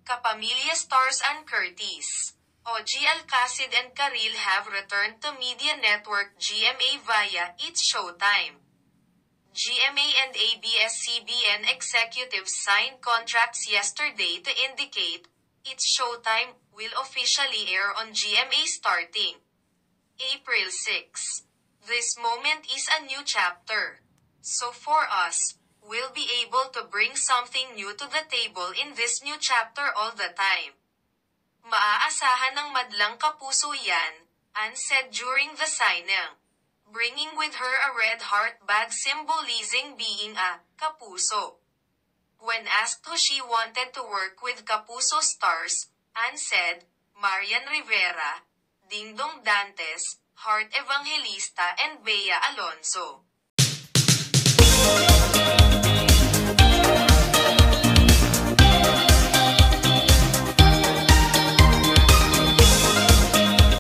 Kapamilya stars Ann Curtis, OG Alcacid and Karil have returned to media network GMA via It's Showtime. GMA and ABS-CBN executives signed contracts yesterday to indicate It's Showtime will officially air on GMA starting April 6. This moment is a new chapter. So for us, we'll be able to bring something new to the table in this new chapter all the time. Maaasahan ng madlang kapuso yan, Ann said during the signing. Bringing with her a red heart bag symbolizing being a kapuso. When asked who she wanted to work with kapuso stars, Ann said, Marian Rivera, Dingdong Dantes, Heart Evangelista and Bea Alonso.